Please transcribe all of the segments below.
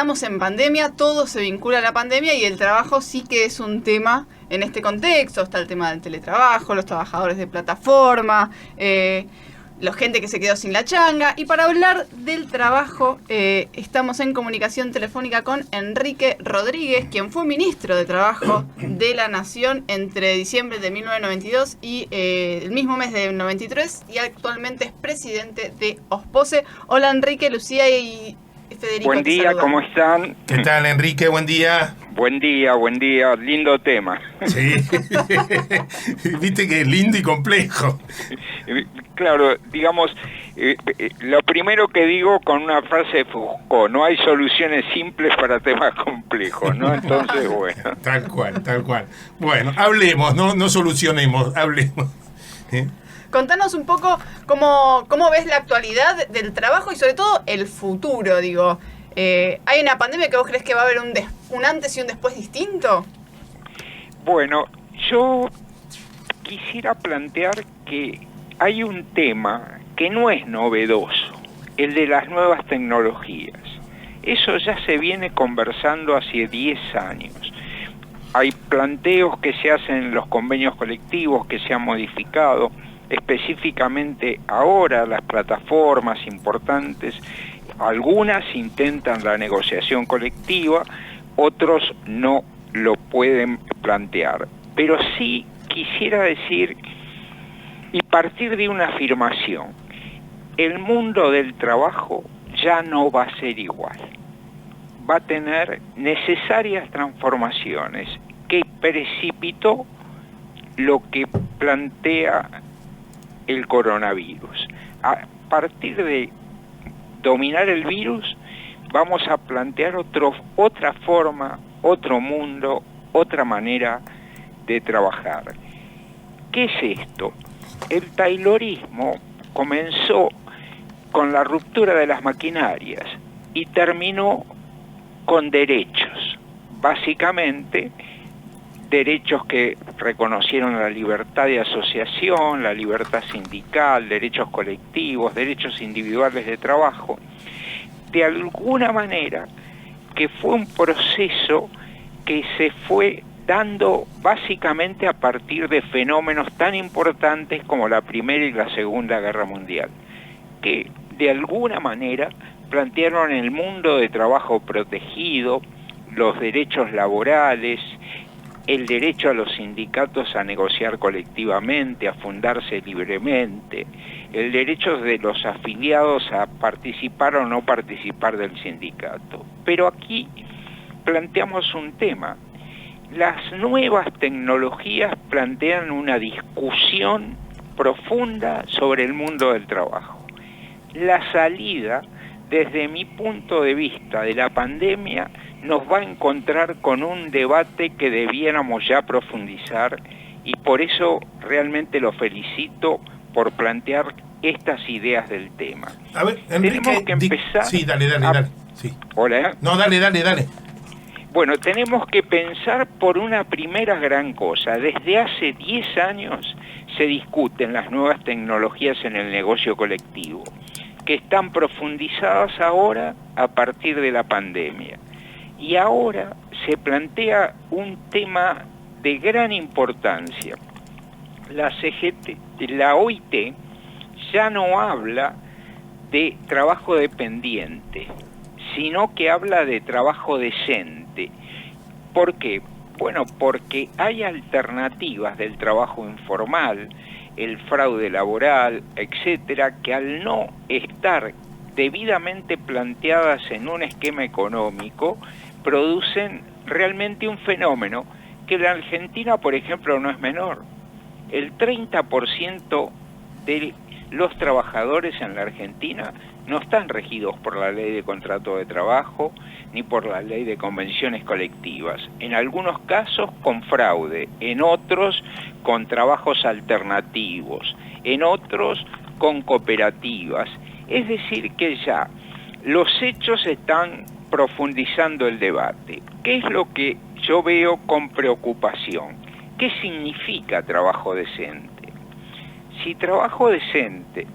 estamos en pandemia, todo se vincula a la pandemia y el trabajo sí que es un tema en este contexto. Está el tema del teletrabajo, los trabajadores de plataforma, la gente que se quedó sin la changa. Y para hablar del trabajo, estamos en comunicación telefónica con Enrique Rodríguez, quien fue ministro de Trabajo de la Nación entre diciembre de 1992 y el mismo mes de 93, y actualmente es presidente de OSPOSE. Hola Enrique, Lucía y Federico. Buen día, ¿cómo están? ¿Qué tal, Enrique? Buen día. Buen día, lindo tema. Sí, viste que es lindo y complejo. Claro, digamos, lo primero que digo con una frase de Foucault: no hay soluciones simples para temas complejos, ¿no? Entonces, bueno. Tal cual. Bueno, hablemos, no solucionemos, hablemos. Contanos un poco cómo ves la actualidad del trabajo y sobre todo el futuro, digo. ¿Hay una pandemia que vos crees que va a haber un antes y un después distinto? Bueno, yo quisiera plantear que hay un tema que no es novedoso, el de las nuevas tecnologías. Eso ya se viene conversando hace 10 años. Hay planteos que se hacen en los convenios colectivos que se han modificado. Específicamente ahora las plataformas importantes, algunas intentan la negociación colectiva, otros no lo pueden plantear. Pero sí quisiera decir y partir de una afirmación: el mundo del trabajo ya no va a ser igual. Va a tener necesarias transformaciones que precipitó lo que plantea el coronavirus. A partir de dominar el virus, vamos a plantear otra forma, otro mundo, otra manera de trabajar. ¿Qué es esto? El taylorismo comenzó con la ruptura de las maquinarias y terminó con derechos, básicamente derechos que reconocieron la libertad de asociación, la libertad sindical, derechos colectivos, derechos individuales de trabajo, de alguna manera que fue un proceso que se fue dando básicamente a partir de fenómenos tan importantes como la Primera y la Segunda Guerra Mundial, que de alguna manera plantearon el mundo de trabajo protegido, los derechos laborales, el derecho a los sindicatos a negociar colectivamente, a fundarse libremente, el derecho de los afiliados a participar o no participar del sindicato. Pero aquí planteamos un tema. Las nuevas tecnologías plantean una discusión profunda sobre el mundo del trabajo. La salida, desde mi punto de vista, de la pandemia, nos va a encontrar con un debate que debiéramos ya profundizar, y por eso realmente lo felicito por plantear estas ideas del tema. A ver, Enrique, tenemos que empezar... Sí, dale. Sí. Hola. No, dale. Bueno, tenemos que pensar por una primera gran cosa. Desde hace 10 años se discuten las nuevas tecnologías en el negocio colectivo, que están profundizadas ahora a partir de la pandemia. Y ahora se plantea un tema de gran importancia. La OIT ya no habla de trabajo dependiente, sino que habla de trabajo decente. ¿Por qué? Bueno, porque hay alternativas del trabajo informal, el fraude laboral, etcétera, que al no estar debidamente planteadas en un esquema económico, producen realmente un fenómeno que en la Argentina, por ejemplo, no es menor. El 30% de los trabajadores en la Argentina no están regidos por la ley de contrato de trabajo ni por la ley de convenciones colectivas. En algunos casos con fraude, en otros con trabajos alternativos, en otros con cooperativas. Es decir, que ya los hechos están profundizando el debate. ¿Qué es lo que yo veo con preocupación? ¿Qué significa trabajo decente? Si trabajo decente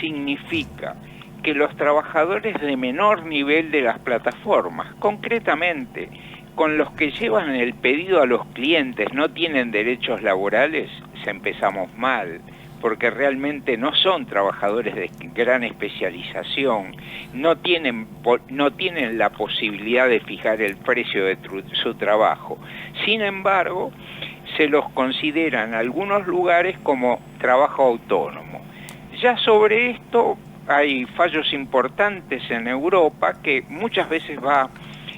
significa que los trabajadores de menor nivel de las plataformas, concretamente con los que llevan el pedido a los clientes, no tienen derechos laborales, ya empezamos mal, porque realmente no son trabajadores de gran especialización, no tienen la posibilidad de fijar el precio de su trabajo. Sin embargo, se los considera en algunos lugares como trabajo autónomo. Ya sobre esto hay fallos importantes en Europa que muchas veces va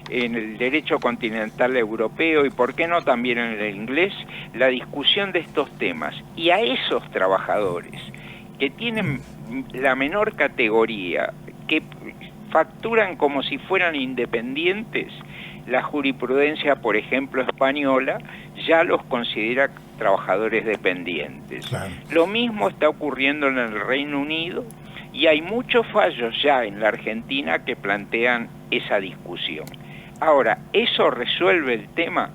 en el derecho continental europeo y por qué no también en el inglés, la discusión de estos temas. Y a esos trabajadores que tienen la menor categoría, que facturan como si fueran independientes, la jurisprudencia, por ejemplo, española, ya los considera trabajadores dependientes. Claro. Lo mismo está ocurriendo en el Reino Unido y hay muchos fallos ya en la Argentina que plantean esa discusión. Ahora, ¿eso resuelve el tema?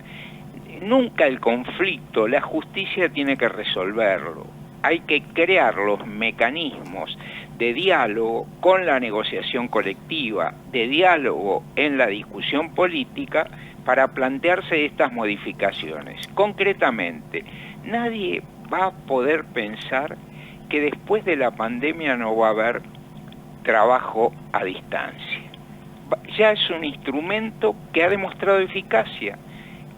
Nunca el conflicto, la justicia tiene que resolverlo. Hay que crear los mecanismos de diálogo con la negociación colectiva, de diálogo en la discusión política para plantearse estas modificaciones. Concretamente, nadie va a poder pensar que después de la pandemia no va a haber trabajo a distancia. Ya es un instrumento que ha demostrado eficacia,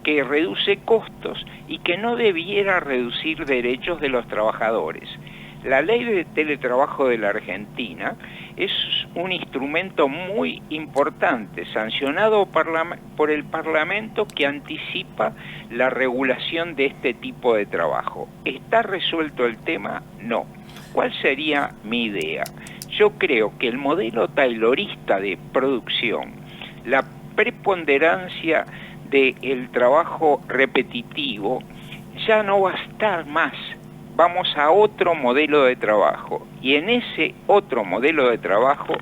que reduce costos y que no debiera reducir derechos de los trabajadores. La ley de teletrabajo de la Argentina es un instrumento muy importante, sancionado por el Parlamento, que anticipa la regulación de este tipo de trabajo. ¿Está resuelto el tema? No. ¿Cuál sería mi idea? Yo creo que el modelo taylorista de producción, la preponderancia del trabajo repetitivo, ya no va a estar más. Vamos a otro modelo de trabajo y en ese otro modelo de trabajo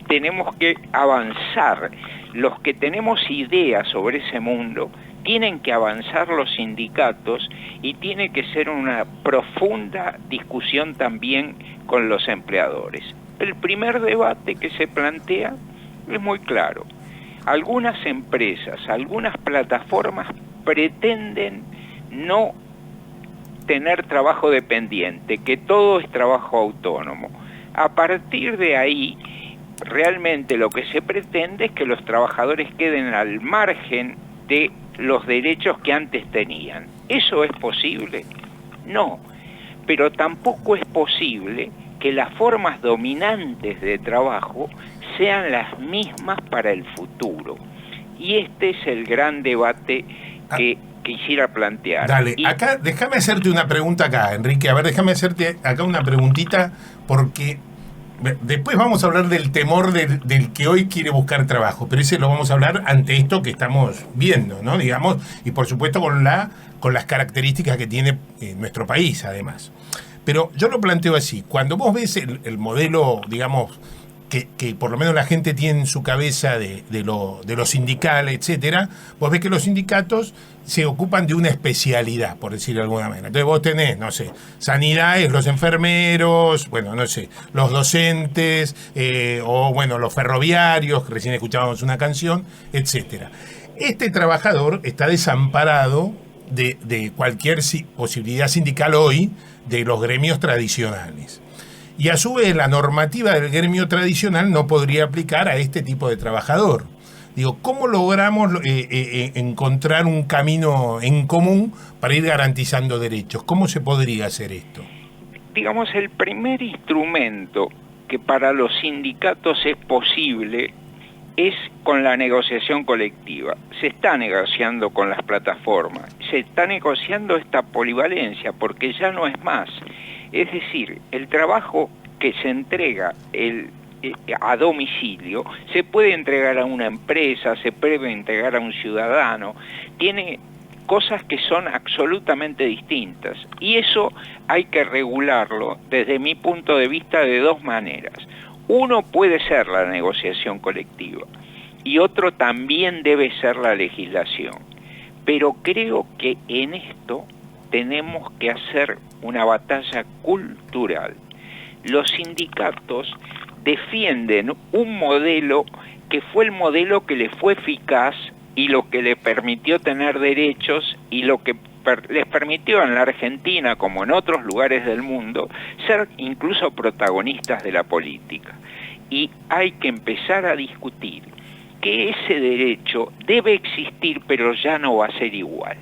tenemos que avanzar. Los que tenemos ideas sobre ese mundo tienen que avanzar los sindicatos y tiene que ser una profunda discusión también con los empleadores. El primer debate que se plantea es muy claro. Algunas empresas, algunas plataformas pretenden no tener trabajo dependiente, que todo es trabajo autónomo. A partir de ahí, realmente lo que se pretende es que los trabajadores queden al margen de los derechos que antes tenían. ¿Eso es posible? No, pero tampoco es posible que las formas dominantes de trabajo sean las mismas para el futuro. Y este es el gran debate que quisiera plantear. Dale, acá déjame hacerte una pregunta acá, Enrique. A ver, déjame hacerte acá una preguntita, porque después vamos a hablar del temor del que hoy quiere buscar trabajo, pero ese lo vamos a hablar ante esto que estamos viendo, ¿no? Digamos, y por supuesto con las características que tiene nuestro país, además. Pero yo lo planteo así: cuando vos ves el modelo, digamos, que por lo menos la gente tiene en su cabeza de lo sindical, etcétera, vos ves que los sindicatos se ocupan de una especialidad, por decirlo de alguna manera. Entonces vos tenés, no sé, sanidad es los enfermeros, bueno, no sé, los docentes, o bueno, los ferroviarios, que recién escuchábamos una canción, etcétera. Este trabajador está desamparado de cualquier posibilidad sindical hoy de los gremios tradicionales. Y a su vez la normativa del gremio tradicional no podría aplicar a este tipo de trabajador. Digo, ¿cómo logramos encontrar un camino en común para ir garantizando derechos? ¿Cómo se podría hacer esto? Digamos, el primer instrumento que para los sindicatos es posible es con la negociación colectiva. Se está negociando con las plataformas, se está negociando esta polivalencia, porque ya no es más. Es decir, el trabajo que se entrega a domicilio se puede entregar a una empresa, se puede entregar a un ciudadano, tiene cosas que son absolutamente distintas. Y eso hay que regularlo, desde mi punto de vista, de dos maneras. Uno puede ser la negociación colectiva y otro también debe ser la legislación. Pero creo que en esto tenemos que hacer una batalla cultural. Los sindicatos defienden un modelo que fue el modelo que les fue eficaz y lo que les permitió tener derechos y lo que les permitió en la Argentina, como en otros lugares del mundo, ser incluso protagonistas de la política. Y hay que empezar a discutir que ese derecho debe existir, pero ya no va a ser igual,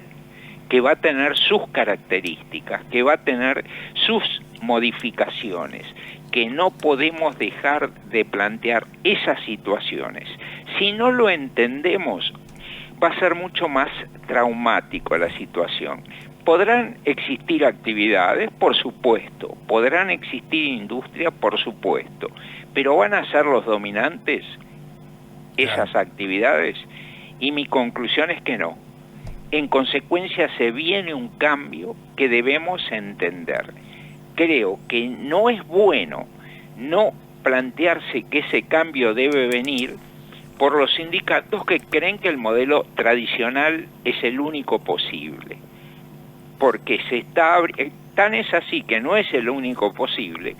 que va a tener sus características, que va a tener sus modificaciones, que no podemos dejar de plantear esas situaciones. Si no lo entendemos, va a ser mucho más traumático la situación. ¿Podrán existir actividades? Por supuesto. ¿Podrán existir industria? Por supuesto. ¿Pero van a ser los dominantes esas actividades? Y mi conclusión es que no. En consecuencia se viene un cambio que debemos entender. Creo que no es bueno no plantearse que ese cambio debe venir por los sindicatos que creen que el modelo tradicional es el único posible. Porque tan es así que no es el único posible,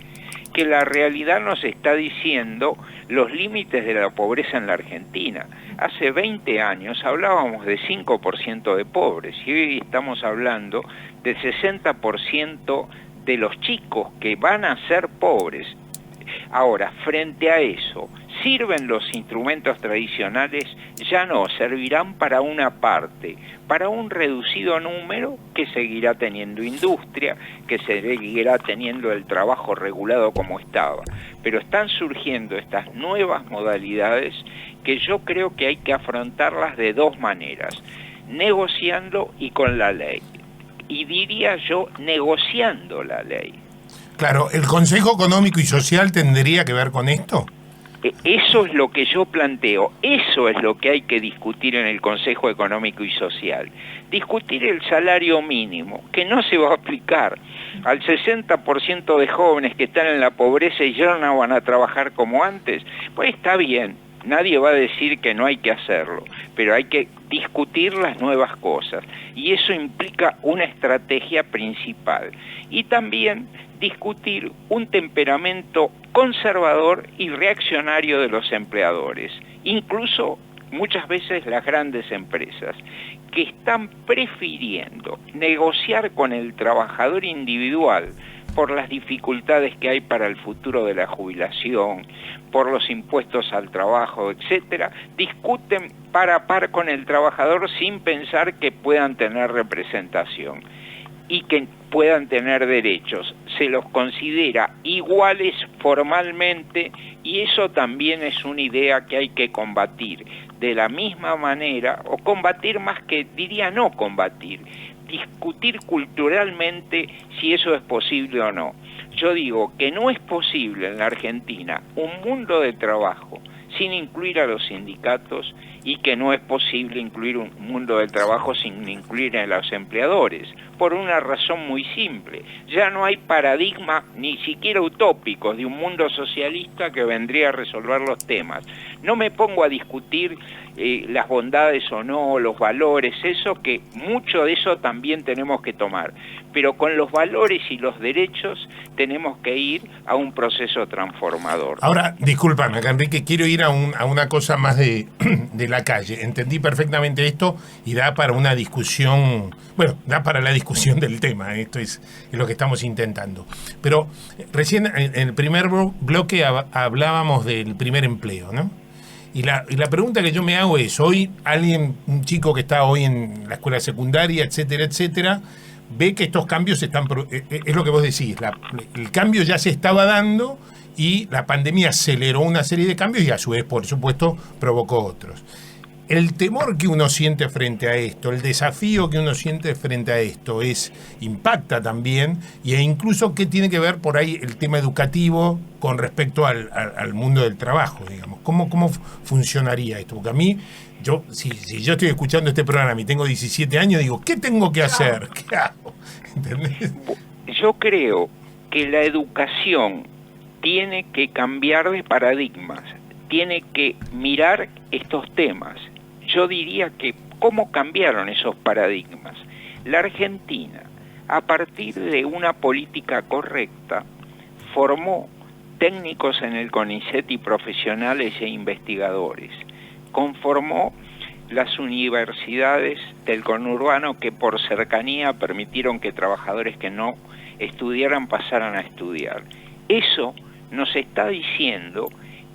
que la realidad nos está diciendo los límites de la pobreza en la Argentina. Hace 20 años hablábamos de 5% de pobres y hoy estamos hablando del 60% de los chicos que van a ser pobres. Ahora, frente a eso, ¿sirven los instrumentos tradicionales? Ya no, servirán para una parte, para un reducido número que seguirá teniendo industria, que seguirá teniendo el trabajo regulado como estaba. Pero están surgiendo estas nuevas modalidades que yo creo que hay que afrontarlas de dos maneras, negociando y con la ley. Y diría yo, negociando la ley. Claro, ¿el Consejo Económico y Social tendría que ver con esto? Eso es lo que yo planteo, eso es lo que hay que discutir en el Consejo Económico y Social. Discutir el salario mínimo, que no se va a aplicar al 60% de jóvenes que están en la pobreza y ya no van a trabajar como antes. Pues está bien, nadie va a decir que no hay que hacerlo, pero hay que discutir las nuevas cosas. Y eso implica una estrategia principal. Y también discutir un temperamento conservador y reaccionario de los empleadores, incluso muchas veces las grandes empresas, que están prefiriendo negociar con el trabajador individual por las dificultades que hay para el futuro de la jubilación, por los impuestos al trabajo, etcétera, discuten par a par con el trabajador sin pensar que puedan tener representación y que puedan tener derechos. Se los considera iguales formalmente y eso también es una idea que hay que combatir. De la misma manera, o combatir más que diría no combatir, discutir culturalmente si eso es posible o no. Yo digo que no es posible en la Argentina un mundo de trabajo sin incluir a los sindicatos y que no es posible incluir un mundo del trabajo sin incluir a los empleadores, por una razón muy simple. Ya no hay paradigma, ni siquiera utópicos, de un mundo socialista que vendría a resolver los temas. No me pongo a discutir las bondades o no, los valores, eso que mucho de eso también tenemos que tomar, pero con los valores y los derechos tenemos que ir a un proceso transformador. Ahora, discúlpame, Enrique, quiero ir a una cosa más de la calle. Entendí perfectamente esto y da para una discusión, bueno, da para la discusión del tema, esto es lo que estamos intentando. Pero recién en el primer bloque hablábamos del primer empleo, ¿no? Y la pregunta que yo me hago es, hoy un chico que está hoy en la escuela secundaria, etcétera, etcétera, ve que estos cambios es lo que vos decís, el cambio ya se estaba dando y la pandemia aceleró una serie de cambios y a su vez, por supuesto, provocó otros. El temor que uno siente frente a esto, el desafío que uno siente frente a esto impacta también, e incluso qué tiene que ver por ahí el tema educativo con respecto al mundo del trabajo, digamos. ¿Cómo funcionaría esto? Porque a mí, si yo estoy escuchando este programa y tengo 17 años, digo, ¿qué tengo que hacer? ¿Qué hago? ¿Entendés? Yo creo que la educación tiene que cambiar de paradigmas, tiene que mirar estos temas. Yo diría que ¿cómo cambiaron esos paradigmas? La Argentina, a partir de una política correcta, formó técnicos en el CONICET y profesionales e investigadores. Conformó las universidades del conurbano que por cercanía permitieron que trabajadores que no estudiaran pasaran a estudiar. Eso nos está diciendo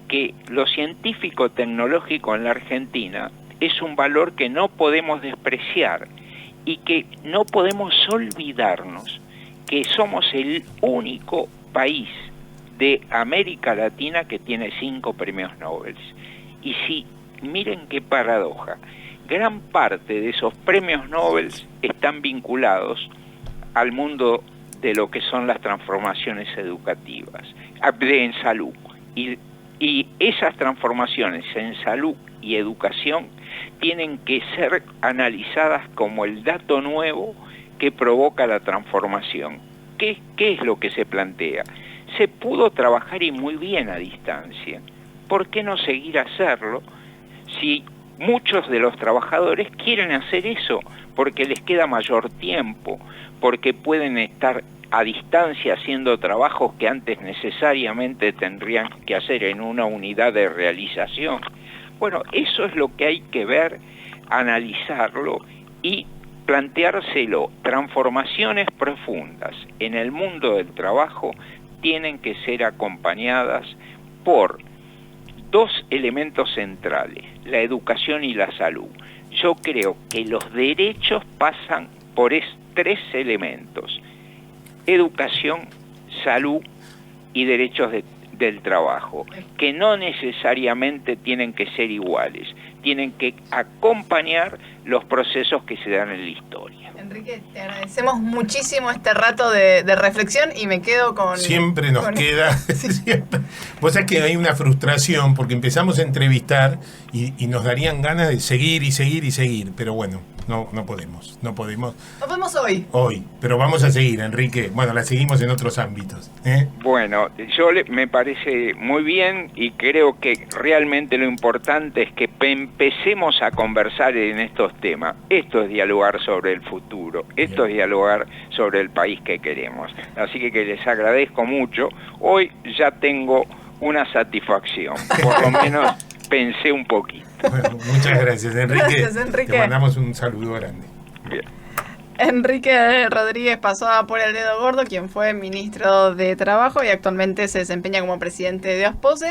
que lo científico-tecnológico en la Argentina es un valor que no podemos despreciar y que no podemos olvidarnos que somos el único país de América Latina que tiene 5 premios Nobel. Y si, miren qué paradoja, gran parte de esos premios Nobel están vinculados al mundo de lo que son las transformaciones educativas, en salud. Y esas transformaciones en salud y educación tienen que ser analizadas como el dato nuevo que provoca la transformación. ¿Qué es lo que se plantea? Se pudo trabajar y muy bien a distancia. ¿Por qué no seguir a hacerlo si muchos de los trabajadores quieren hacer eso? Porque les queda mayor tiempo, porque pueden estar a distancia haciendo trabajos que antes necesariamente tendrían que hacer en una unidad de realización. Bueno, eso es lo que hay que ver, analizarlo y planteárselo. Transformaciones profundas en el mundo del trabajo tienen que ser acompañadas por 2 elementos centrales, la educación y la salud. Yo creo que los derechos pasan por 3 elementos: educación, salud y derechos del trabajo, que no necesariamente tienen que ser iguales, tienen que acompañar los procesos que se dan en la historia. Enrique, te agradecemos muchísimo este rato de reflexión y me quedo con... Siempre nos queda... Siempre. Vos sabés que hay una frustración porque empezamos a entrevistar y nos darían ganas de seguir y seguir y seguir, pero bueno, no podemos. Nos vemos hoy. Hoy, pero vamos a seguir, Enrique. Bueno, la seguimos en otros ámbitos. Bueno, me parece muy bien y creo que realmente lo importante es que empecemos a conversar en estos temas. Esto es dialogar sobre el futuro, esto es dialogar sobre el país que queremos. Así que les agradezco mucho. Hoy ya tengo una satisfacción, por lo menos pensé un poquito. Bueno, muchas gracias, Enrique. Gracias, Enrique. Te mandamos un saludo grande. Bien. Enrique Rodríguez pasó por el dedo gordo, quien fue ministro de Trabajo y actualmente se desempeña como presidente de OSPOSE.